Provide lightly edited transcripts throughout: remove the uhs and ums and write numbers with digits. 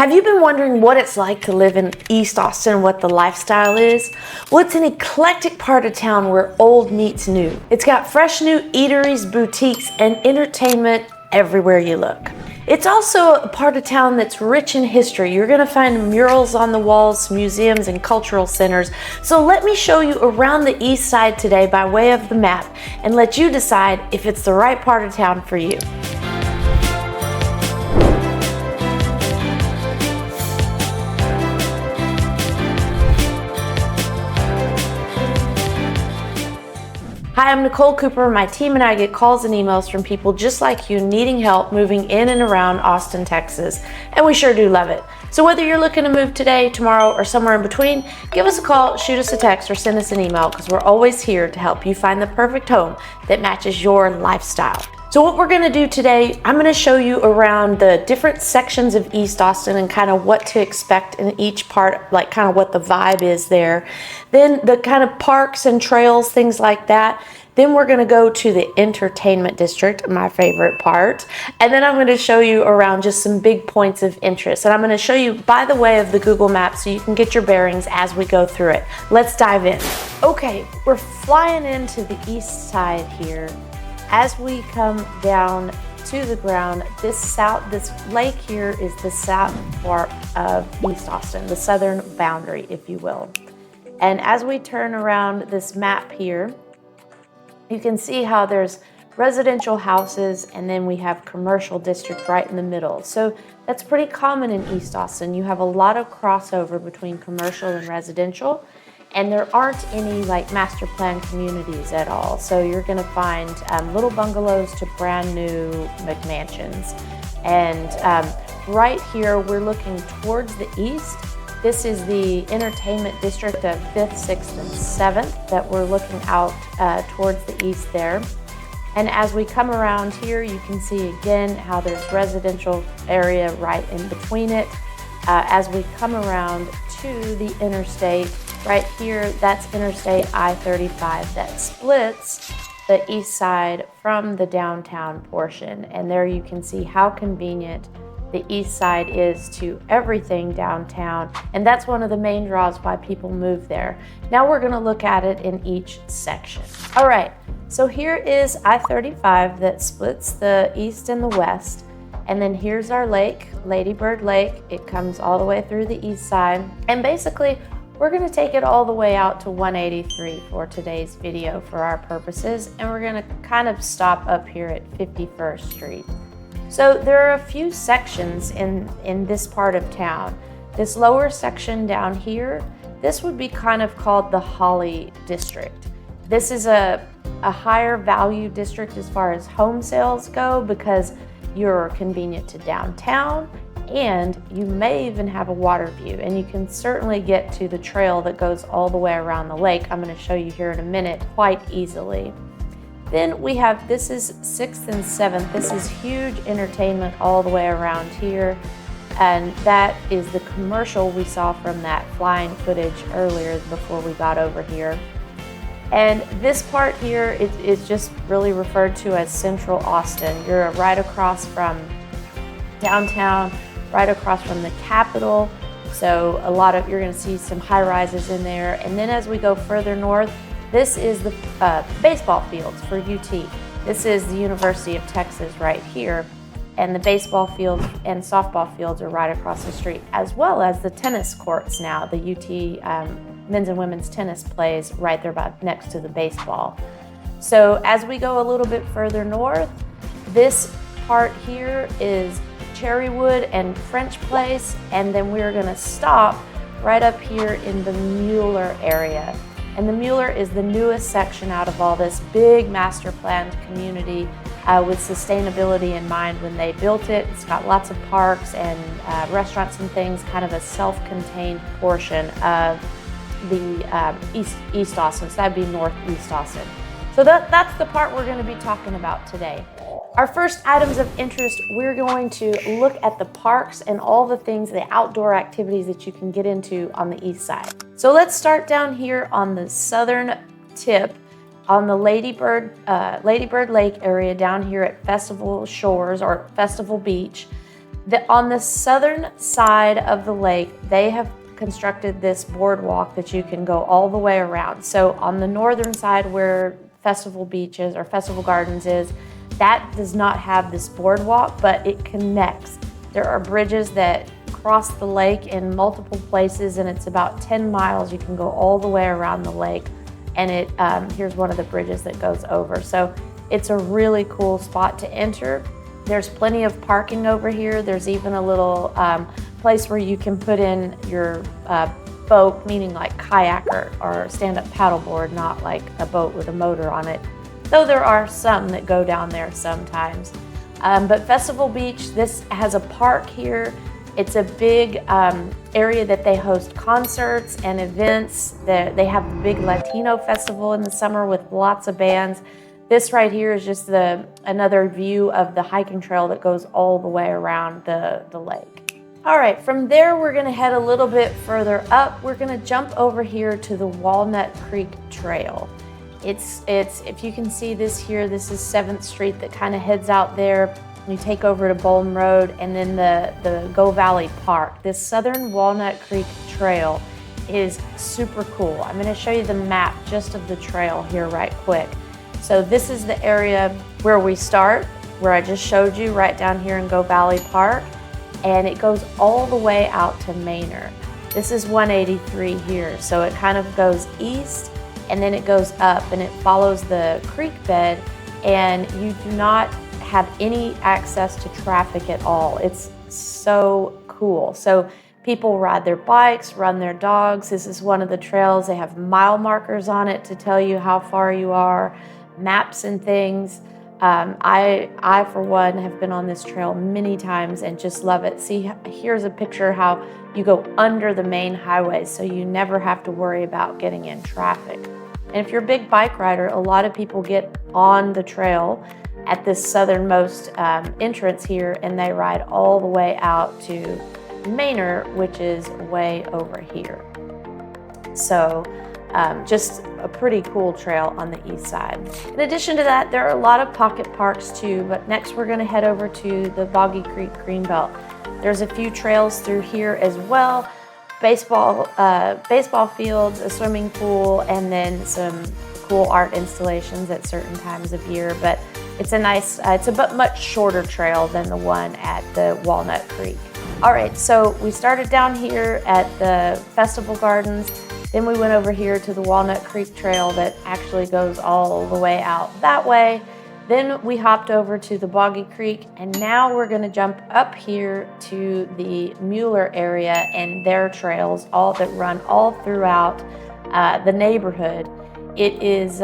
Have you been wondering what it's like to live in East Austin and what the lifestyle is? Well, it's an eclectic part of town where old meets new. It's got fresh new eateries, boutiques, and entertainment everywhere you look. It's also a part of town that's rich in history. You're gonna find murals on the walls, museums, and cultural centers. So let me show you around the east side today by way of the map and let you decide if it's the right part of town for you. Hi, I'm Nicole Cooper. My team and I get calls and emails from people just like you needing help moving in and around Austin, Texas, and we sure do love it. So whether you're looking to move today, tomorrow, or somewhere in between, give us a call, shoot us a text, or send us an email because we're always here to help you find the perfect home that matches your lifestyle. So what we're gonna do today, I'm gonna show you around the different sections of East Austin and kind of what to expect in each part, like kind of what the vibe is there. Then the kind of parks and trails, things like that. Then we're gonna go to the entertainment district, my favorite part. And then I'm gonna show you around just some big points of interest. And I'm gonna show you by the way of the Google Maps so you can get your bearings as we go through it. Let's dive in. Okay, we're flying into the east side here. As we come down to the ground, this lake here is the south part of East Austin, the southern boundary, if you will. And as we turn around this map here, you can see how there's residential houses and then we have commercial district right in the middle. So that's pretty common in East Austin. You have a lot of crossover between commercial and residential. And there aren't any like master plan communities at all. So you're gonna find little bungalows to brand new McMansions. And right here, we're looking towards the east. This is the entertainment district of 5th, 6th, and 7th that we're looking out towards the east there. And as we come around here, you can see again how there's residential area right in between it. As we come around to the interstate, right here, that's Interstate I-35 that splits the east side from the downtown portion. And there you can see how convenient the east side is to everything downtown. And that's one of the main draws why people move there. Now we're gonna look at it in each section. All right, so here is I-35 that splits the east and the west. And then here's our lake, Lady Bird Lake. It comes all the way through the east side. And basically, we're gonna take it all the way out to 183 for today's video for our purposes. And we're gonna kind of stop up here at 51st Street. So there are a few sections in this part of town. This lower section down here, this would be kind of called the Holly District. This is a higher value district as far as home sales go because you're convenient to downtown and you may even have a water view, and you can certainly get to the trail that goes all the way around the lake. I'm going to show you here in a minute quite easily. Then we have, this is 6th and 7th. This is huge entertainment all the way around here. And that is the commercial we saw from that flying footage earlier before we got over here. And this part here is just really referred to as Central Austin. You're right across from downtown, right across from the Capitol. So you're gonna see some high rises in there. And then as we go further north, this is the baseball fields for UT. This is the University of Texas right here. And the baseball fields and softball fields are right across the street, as well as the tennis courts now. The UT men's and women's tennis plays right there next to the baseball. So as we go a little bit further north, this part here is Cherrywood and French Place, and then we're gonna stop right up here in the Mueller area. And the Mueller is the newest section out of all this big master planned community with sustainability in mind when they built it. It's got lots of parks and restaurants and things, kind of a self-contained portion of the East Austin. So that'd be Northeast Austin. So that's the part we're gonna be talking about today. Our first items of interest, we're going to look at the parks and all the things, the outdoor activities that you can get into on the east side. So let's start down here on the southern tip on the Lady Bird Lake area down here at Festival Shores or Festival Beach. On the southern side of the lake, they have constructed this boardwalk that you can go all the way around. So on the northern side where Festival Beaches or Festival Gardens is, that does not have this boardwalk, but it connects. There are bridges that cross the lake in multiple places, and it's about 10 miles. You can go all the way around the lake, and here's one of the bridges that goes over. So it's a really cool spot to enter. There's plenty of parking over here. There's even a little place where you can put in your boat, meaning like kayak or stand-up paddleboard, not like a boat with a motor on it, though there are some that go down there sometimes. But Festival Beach, this has a park here. It's a big area that they host concerts and events. They have the big Latino festival in the summer with lots of bands. This right here is just another view of the hiking trail that goes all the way around the lake. All right, from there we're gonna head a little bit further up. We're gonna jump over here to the Walnut Creek Trail. It's if you can see this here, this is 7th Street that kind of heads out there. You take over to Bolton Road and then the Go Valley Park. This Southern Walnut Creek Trail is super cool. I'm gonna show you the map just of the trail here right quick. So this is the area where we start, where I just showed you right down here in Go Valley Park, and it goes all the way out to Manor. This is 183 here, so it kind of goes east and then it goes up and it follows the creek bed, and you do not have any access to traffic at all. It's so cool. So people ride their bikes, run their dogs. This is one of the trails. They have mile markers on it to tell you how far you are, maps and things. I for one have been on this trail many times and just love it. See, here's a picture how you go under the main highway, so you never have to worry about getting in traffic. And if you're a big bike rider, a lot of people get on the trail at this southernmost entrance here, and they ride all the way out to Manor, which is way over here. So just a pretty cool trail on the east side. In addition to that, there are a lot of pocket parks too, but next we're gonna head over to the Boggy Creek Greenbelt. There's a few trails through here as well. Baseball fields, a swimming pool, and then some cool art installations at certain times of year. But it's a nice, it's a much shorter trail than the one at the Walnut Creek. All right, so we started down here at the Festival Gardens. Then we went over here to the Walnut Creek Trail that actually goes all the way out that way. Then we hopped over to the Boggy Creek, and now we're gonna jump up here to the Mueller area and their trails, all that run all throughout the neighborhood. It is,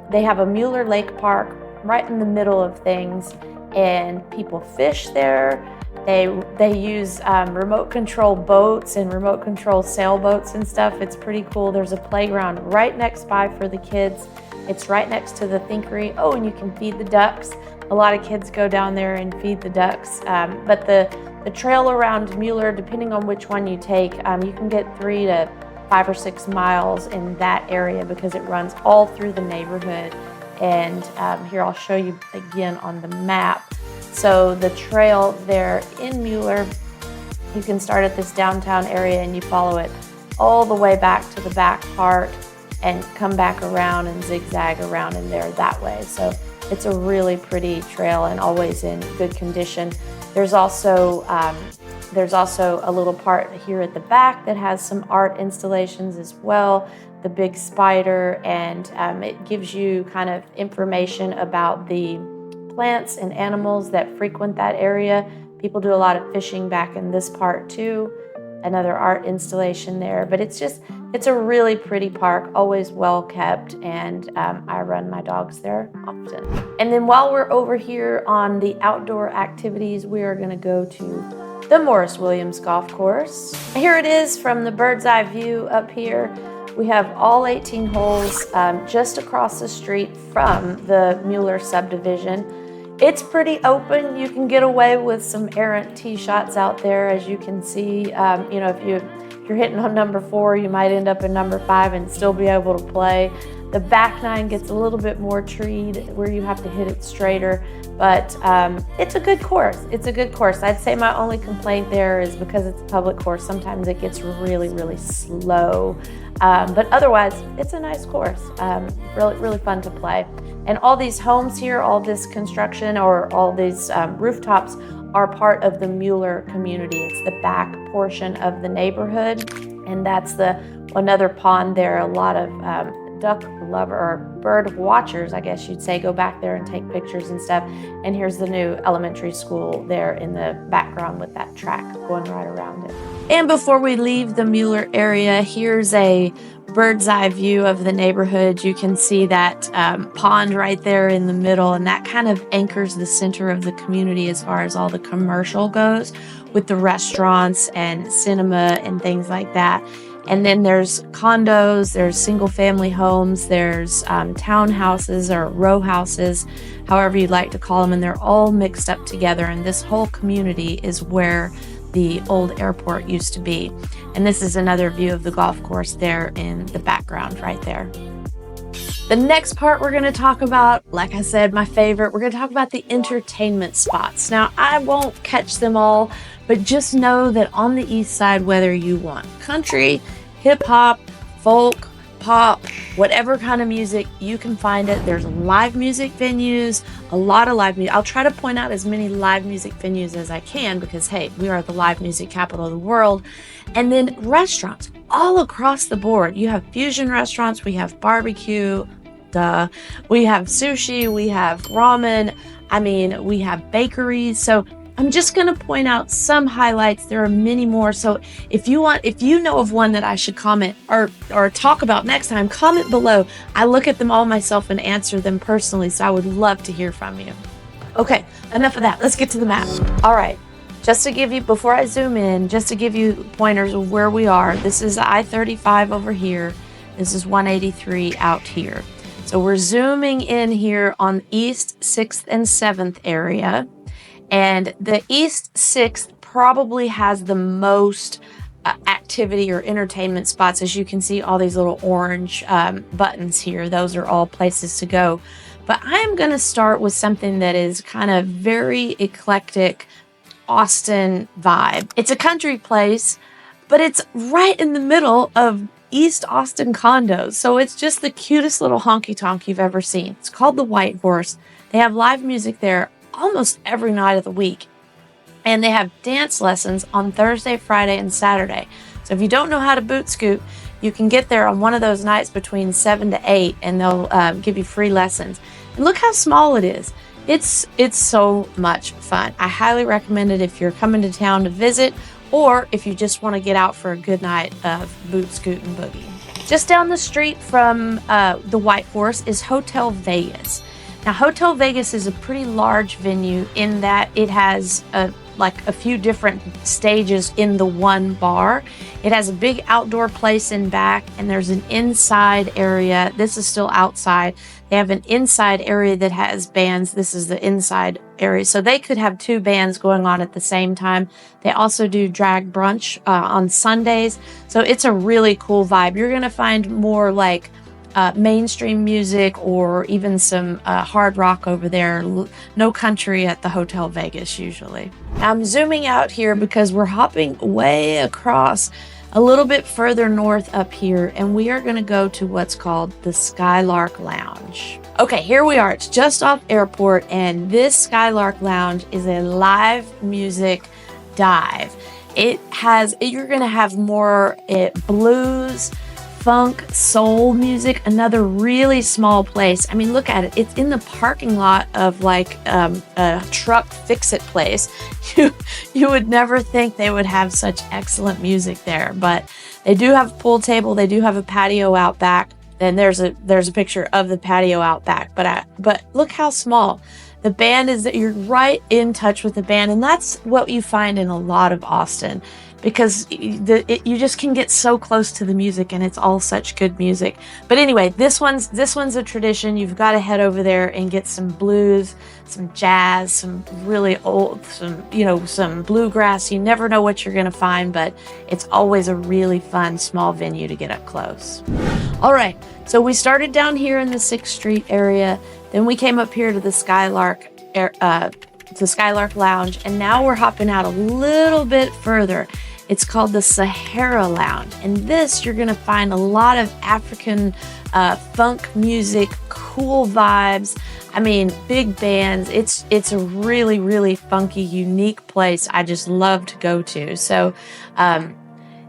they have a Mueller Lake Park right in the middle of things, and people fish there. They use remote control boats and remote control sailboats and stuff. It's pretty cool. There's a playground right next by for the kids. It's right next to the Thinkery. Oh, and you can feed the ducks. A lot of kids go down there and feed the ducks. But the trail around Mueller, depending on which one you take, you can get 3 to 5 or 6 miles in that area because it runs all through the neighborhood. And here I'll show you again on the map. So the trail there in Mueller, you can start at this downtown area and you follow it all the way back to the back part and come back around and zigzag around in there that way. So it's a really pretty trail and always in good condition. There's also a little part here at the back that has some art installations as well, the big spider, and it gives you kind of information about the plants and animals that frequent that area. People do a lot of fishing back in this part too. Another art installation there, but it's a really pretty park, always well kept, and I run my dogs there often. And then while we're over here on the outdoor activities, we are gonna go to the Morris Williams Golf Course. Here it is from the bird's eye view up here. We have all 18 holes just across the street from the Mueller subdivision. It's pretty open. You can get away with some errant tee shots out there, as you can see. You know, if you're you're hitting on number 4, you might end up in number 5 and still be able to play. The back 9 gets a little bit more treed where you have to hit it straighter, but it's a good course. It's a good course. I'd say my only complaint there is because it's a public course, sometimes it gets really, really slow. But otherwise, it's a nice course. Really, really fun to play. And all these homes here, all this construction or all these rooftops are part of the Mueller community. It's the back portion of the neighborhood. And that's another pond there. A lot of duck lover or bird watchers, I guess you'd say, go back there and take pictures and stuff. And here's the new elementary school there in the background with that track going right around it. And before we leave the Mueller area, here's a bird's eye view of the neighborhood. You can see that pond right there in the middle, and that kind of anchors the center of the community as far as all the commercial goes, with the restaurants and cinema and things like that. And then there's condos, there's single family homes, there's townhouses or row houses, however you'd like to call them, and they're all mixed up together. And this whole community is where the old airport used to be. And this is another view of the golf course there in the background right there. The next part we're going to talk about, like I said, my favorite, we're going to talk about the entertainment spots. Now, I won't catch them all, but just know that on the east side, whether you want country, hip hop, folk, pop, whatever kind of music, you can find it. There's live music venues, a lot of live music. I'll try to point out as many live music venues as I can because, hey, we are the live music capital of the world. And then restaurants all across the board. You have fusion restaurants, we have barbecue, we have sushi, we have ramen, we have bakeries. So I'm just going to point out some highlights. There are many more. So if you know of one that I should comment or talk about next time, comment below. I look at them all myself and answer them personally. So I would love to hear from you. Okay, enough of that. Let's get to the map. All right. Just to give you, before I zoom in, just to give you pointers of where we are. This is I-35 over here. This is 183 out here. So we're zooming in here on East 6th and 7th area. And the East 6th probably has the most activity or entertainment spots. As you can see, all these little orange buttons here. Those are all places to go. But I am going to start with something that is kind of very eclectic Austin vibe. It's a country place, but it's right in the middle of East Austin condos. So it's just the cutest little honky-tonk you've ever seen. It's called the White Horse. They have live music there almost every night of the week. And they have dance lessons on Thursday, Friday, and Saturday. So if you don't know how to boot scoot, you can get there on one of those nights between 7 to 8 and they'll give you free lessons. And look how small it is. It's so much fun. I highly recommend it if you're coming to town to visit or if you just want to get out for a good night of boot scoot and boogie. Just down the street from the White Horse is Hotel Vegas. Now, Hotel Vegas is a pretty large venue in that it has a few different stages in the one bar. It has a big outdoor place in back, and there's an inside area. This is still outside. They have an inside area that has bands. This is the inside area. So they could have 2 bands going on at the same time. They also do drag brunch on Sundays. So it's a really cool vibe. You're going to find more like mainstream music or even some hard rock over there. No country at the Hotel Vegas usually. I'm zooming out here because we're hopping way across a little bit further north up here, and we are going to go to what's called the Skylark Lounge. Okay, here we are. It's just off airport, and this Skylark Lounge is a live music dive. You're going to have more blues, funk, soul music, another really small place. I mean, look at it. It's in the parking lot of like a truck fix-it place. You would never think they would have such excellent music there, but they do have a pool table. They do have a patio out back. And there's a picture of the patio out back. But look how small. The band is that you're right in touch with the band, and that's what you find in a lot of Austin. because you just can get so close to the music, and it's all such good music. But anyway, this one's a tradition. You've got to head over there and get some blues, some jazz, some really old, some bluegrass. You never know what you're going to find, but it's always a really fun small venue to get up close. All right, so we started down here in the 6th Street area, then we came up here to the Skylark Lounge, and now we're hopping out a little bit further. It's called the Sahara Lounge, and this you're gonna find a lot of African funk music, cool vibes. I mean, big bands. It's a really, really funky, unique place I just love to go to. So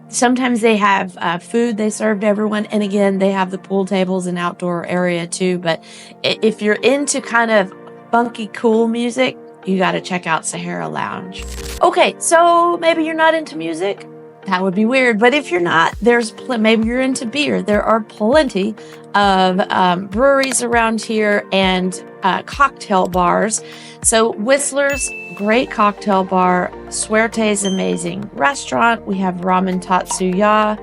sometimes they have food they serve to everyone, and again, they have the pool tables and outdoor area too. But if you're into kind of funky, cool music, you got to check out Sahara Lounge. Okay, so maybe you're not into music. That would be weird. But if you're not, maybe you're into beer. There are plenty of breweries around here and cocktail bars. So Whistler's, great cocktail bar. Suerte's amazing restaurant. We have Ramen Tatsuya.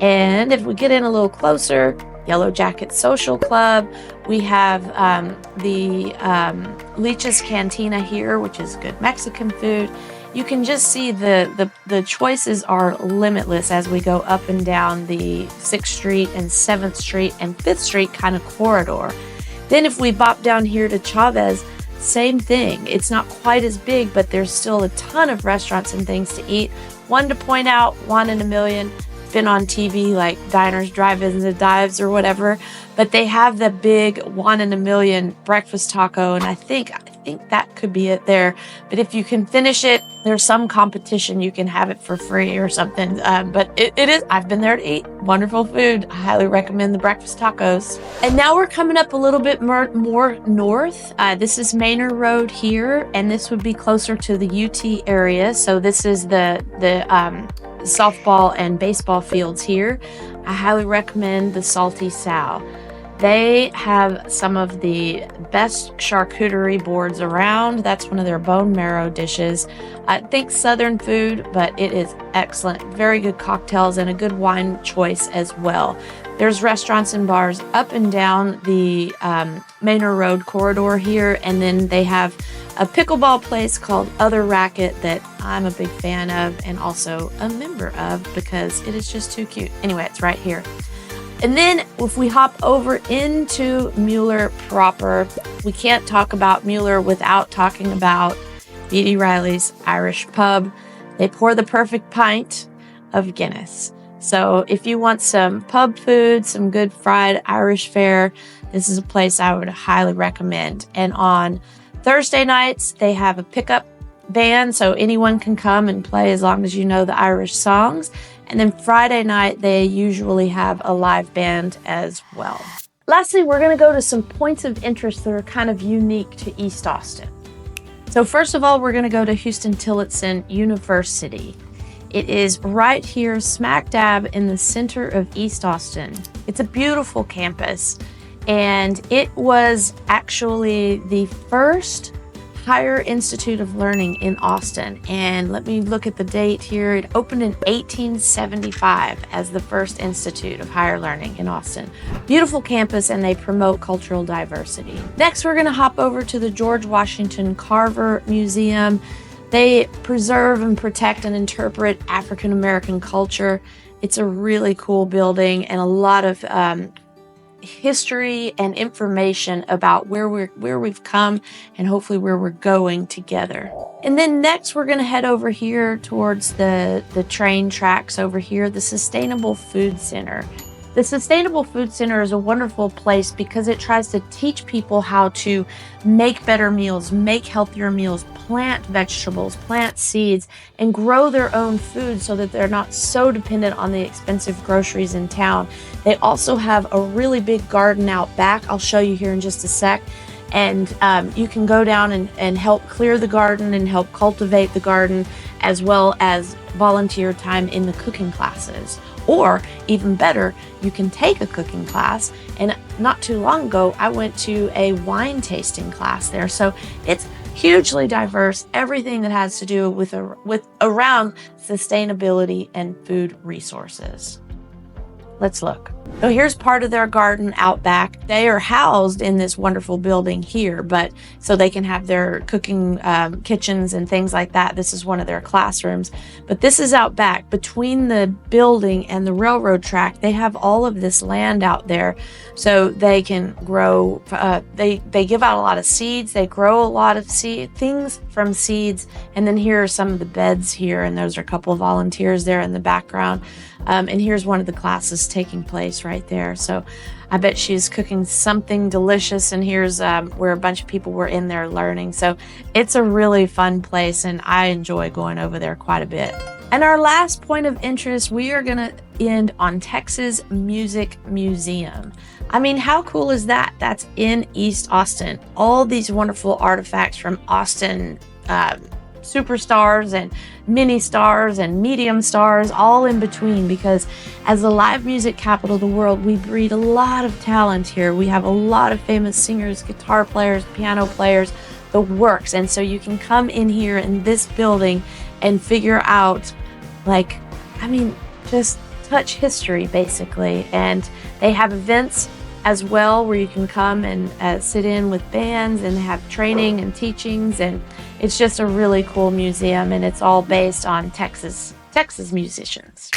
And if we get in a little closer, Yellow Jacket Social Club. We have the Leach's Cantina here, which is good Mexican food. You can just see the choices are limitless as we go up and down the 6th Street and 7th Street and 5th Street kind of corridor. Then if we bop down here to Chavez, same thing. It's not quite as big, but there's still a ton of restaurants and things to eat. One to point out, one in a million. Been on TV like Diners, Drive-Ins, and Dives or whatever, but they have the big 1 in a million breakfast taco, and I think that could be it there. But if you can finish it, there's some competition. You can have it for free or something. But it is. I've been there to eat wonderful food. I highly recommend the breakfast tacos. And now we're coming up a little bit more north. This is Manor Road here, and this would be closer to the UT area. So this is the softball and baseball fields here. I highly recommend the Salty Sow. They have some of the best charcuterie boards around. That's one of their bone marrow dishes. I think Southern food, but it is excellent. Very good cocktails and a good wine choice as well. There's restaurants and bars up and down the Manor Road corridor here, and then they have a pickleball place called Other Racket that I'm a big fan of and also a member of because it is just too cute. Anyway, it's right here. And then if we hop over into Mueller proper, we can't talk about Mueller without talking about B.D. Riley's Irish Pub. They pour the perfect pint of Guinness. So if you want some pub food, some good fried Irish fare, this is a place I would highly recommend. And on Thursday nights, they have a pickup band, so anyone can come and play as long as you know the Irish songs. And then Friday night, they usually have a live band as well. Lastly, we're going to go to some points of interest that are kind of unique to East Austin. So first of all, we're going to go to Huston-Tillotson University. It is right here, smack dab in the center of East Austin. It's a beautiful campus, and it was actually the first higher institute of learning in Austin. And let me look at the date here. It opened in 1875 as the first institute of higher learning in Austin. Beautiful campus, and they promote cultural diversity. Next, we're going to hop over to the George Washington Carver Museum. They preserve and protect and interpret African American culture. It's a really cool building and a lot of history and information about where we've come and hopefully where we're going together. And then next we're going to head over here towards the train tracks over here, the Sustainable Food Center. The Sustainable Food Center is a wonderful place because it tries to teach people how to make better meals, make healthier meals, plant vegetables, plant seeds, and grow their own food so that they're not so dependent on the expensive groceries in town. They also have a really big garden out back. I'll show you here in just a sec. And you can go down and help clear the garden and help cultivate the garden, as well as volunteer time in the cooking classes. Or even better, you can take a cooking class. And not too long ago, I went to a wine tasting class there. So it's hugely diverse, everything that has to do with around sustainability and food resources. Let's look. So here's part of their garden out back. They are housed in this wonderful building here, but so they can have their cooking kitchens and things like that. This is one of their classrooms, but this is out back between the building and the railroad track. They have all of this land out there so they can grow. They give out a lot of seeds. They grow a lot of things from seeds. And then here are some of the beds here, and there's a couple of volunteers there in the background. And here's one of the classes taking place right there. So I bet she's cooking something delicious. And here's where a bunch of people were in there learning. So it's a really fun place, and I enjoy going over there quite a bit. And our last point of interest, we are going to end on Texas Music Museum. I mean, how cool is that? That's in East Austin. All these wonderful artifacts from Austin superstars and mini stars and medium stars, all in between, because as the live music capital of the world, we breed a lot of talent here. We have a lot of famous singers, guitar players, piano players, the works. And so you can come in here in this building and figure out, like, I mean, just touch history basically. And they have events as well where you can come and sit in with bands and have training and teachings, and it's just a really cool museum, and it's all based on Texas musicians.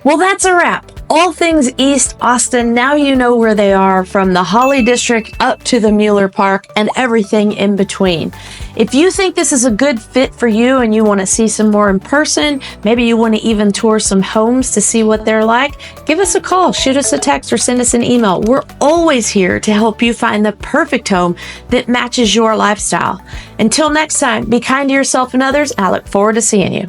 Well, that's a wrap. All things East Austin. Now you know where they are, from the Holly District up to the Mueller Park and everything in between. If you think this is a good fit for you and you want to see some more in person, maybe you want to even tour some homes to see what they're like, give us a call, shoot us a text, or send us an email. We're always here to help you find the perfect home that matches your lifestyle. Until next time, be kind to yourself and others, and I look forward to seeing you.